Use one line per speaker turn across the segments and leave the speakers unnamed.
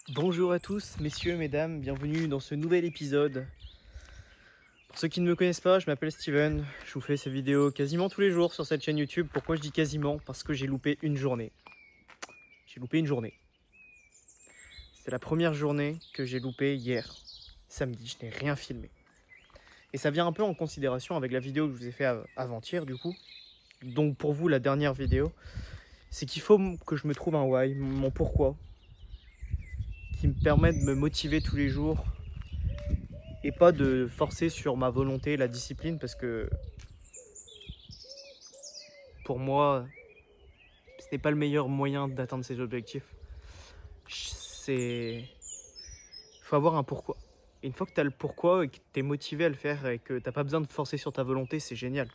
Bonjour à tous, messieurs, mesdames, bienvenue dans ce nouvel épisode. Pour ceux qui ne me connaissent pas, je m'appelle Steven, je vous fais ces vidéos quasiment tous les jours sur cette chaîne YouTube. Pourquoi je dis quasiment? Parce que j'ai loupé une journée. J'ai loupé une journée. C'est la première journée que j'ai loupée hier, samedi, je n'ai rien filmé. Et ça vient un peu en considération avec la vidéo que je vous ai fait avant-hier du coup. Donc pour vous, la dernière vidéo, c'est qu'il faut que je me trouve un why, mon pourquoi, qui me permet de me motiver tous les jours et pas de forcer sur ma volonté, la discipline, parce que pour moi, ce n'est pas le meilleur moyen d'atteindre ses objectifs. Il faut avoir un pourquoi. Et une fois que tu as le pourquoi et que tu es motivé à le faire et que tu n'as pas besoin de forcer sur ta volonté, c'est génial.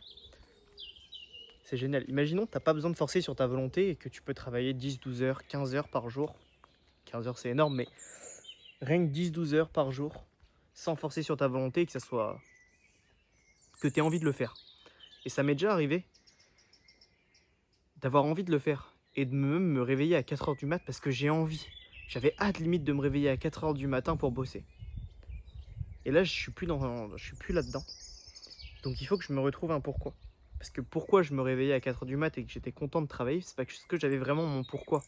C'est génial. Imaginons que tu n'as pas besoin de forcer sur ta volonté et que tu peux travailler 10, 12 heures, 15 heures par jour. 15 heures, c'est énorme, mais rien que 10, 12 heures par jour, sans forcer sur ta volonté, que tu aies envie de le faire. Et ça m'est déjà arrivé d'avoir envie de le faire et de même me réveiller à 4 heures du mat parce que j'ai envie. J'avais hâte limite de me réveiller à 4 heures du matin pour bosser. Et là, je suis plus là-dedans. Donc il faut que je me retrouve un pourquoi. Parce que pourquoi je me réveillais à 4 heures du mat et que j'étais content de travailler, c'est parce que j'avais vraiment mon pourquoi.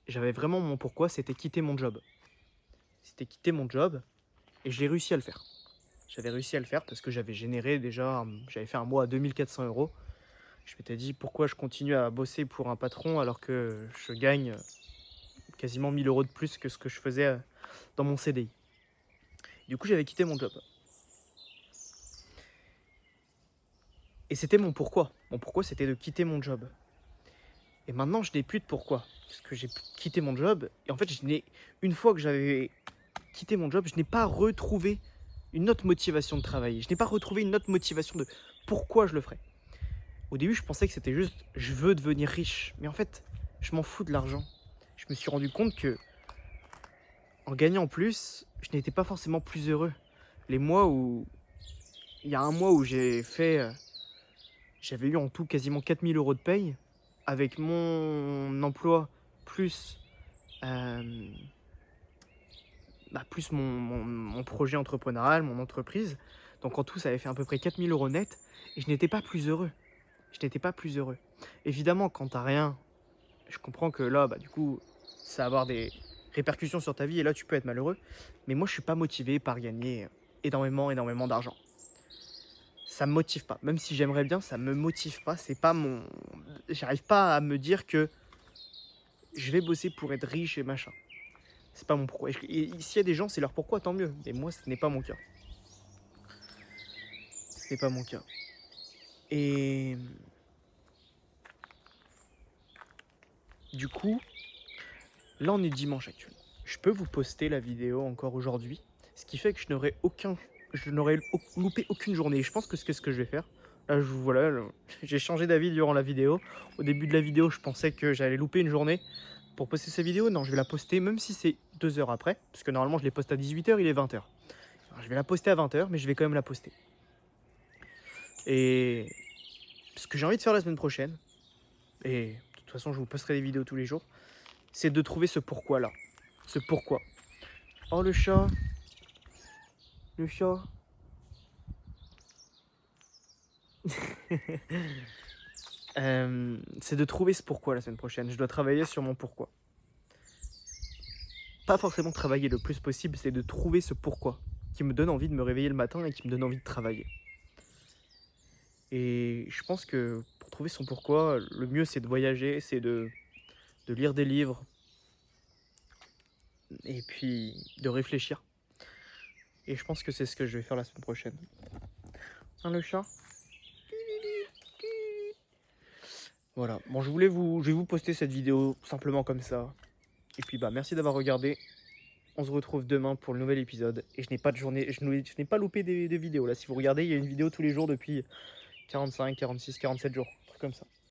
J'avais vraiment mon pourquoi, c'était quitter mon job. C'était quitter mon job et j'ai réussi à le faire. J'avais réussi à le faire parce que j'avais fait un mois à 2400 €. Je m'étais dit pourquoi je continue à bosser pour un patron alors que je gagne quasiment 1000 € de plus que ce que je faisais dans mon CDI. Du coup, j'avais quitté mon job. Et c'était mon pourquoi. Mon pourquoi, c'était de quitter mon job. Et maintenant, je n'ai plus de pourquoi. Parce que j'ai quitté mon job. Et en fait, une fois que j'avais quitté mon job, je n'ai pas retrouvé une autre motivation de travailler. Je n'ai pas retrouvé une autre motivation de pourquoi je le ferais. Au début, je pensais que c'était juste je veux devenir riche. Mais en fait, je m'en fous de l'argent. Je me suis rendu compte que en gagnant plus, je n'étais pas forcément plus heureux. Les mois où. Il y a un mois où j'avais eu en tout quasiment 4000 € de paye avec mon emploi plus, euh, plus mon projet entrepreneurial, mon entreprise. Donc en tout, ça avait fait à peu près 4000 € net et je n'étais pas plus heureux. Je n'étais pas plus heureux. Évidemment, quand t'as rien, je comprends que là, du coup, ça va avoir des répercussions sur ta vie et là, tu peux être malheureux. Mais moi, je suis pas motivé par gagner énormément d'argent. Ça me motive pas. Même si j'aimerais bien, ça me motive pas. C'est pas mon. J'arrive pas à me dire que je vais bosser pour être riche et machin. C'est pas mon pourquoi. Et s'il y a des gens, c'est leur pourquoi, tant mieux. Mais moi, ce n'est pas mon cas. Ce n'est pas mon cas. Et du coup, là, on est dimanche actuellement. Je peux vous poster la vidéo encore aujourd'hui, ce qui fait que je n'aurais loupé aucune journée. Et je pense que c'est ce que je vais faire. Là, j'ai changé d'avis durant la vidéo. Au début de la vidéo, je pensais que j'allais louper une journée pour poster cette vidéo. Non, je vais la poster même si c'est 2 heures après, parce que normalement, je les poste à 18 heures, il est 20 heures. Alors, je vais la poster à 20 heures, mais je vais quand même la poster. Et ce que j'ai envie de faire la semaine prochaine, et de toute façon, je vous posterai des vidéos tous les jours, c'est de trouver ce pourquoi-là. Ce pourquoi. Oh, le chat. Le chat. C'est de trouver ce pourquoi la semaine prochaine. Je dois travailler sur mon pourquoi. Pas forcément travailler le plus possible, c'est de trouver ce pourquoi qui me donne envie de me réveiller le matin et qui me donne envie de travailler. Et je pense que pour trouver son pourquoi, le mieux c'est de voyager, c'est de lire des livres et puis de réfléchir. Et je pense que c'est ce que je vais faire la semaine prochaine. Hein, le chat? Voilà. Bon, je vais vous poster cette vidéo simplement comme ça. Et puis merci d'avoir regardé. On se retrouve demain pour le nouvel épisode. Et je n'ai pas de journée, je n'ai pas loupé des vidéos. Là, si vous regardez, il y a une vidéo tous les jours depuis 45, 46, 47 jours. Un truc comme ça.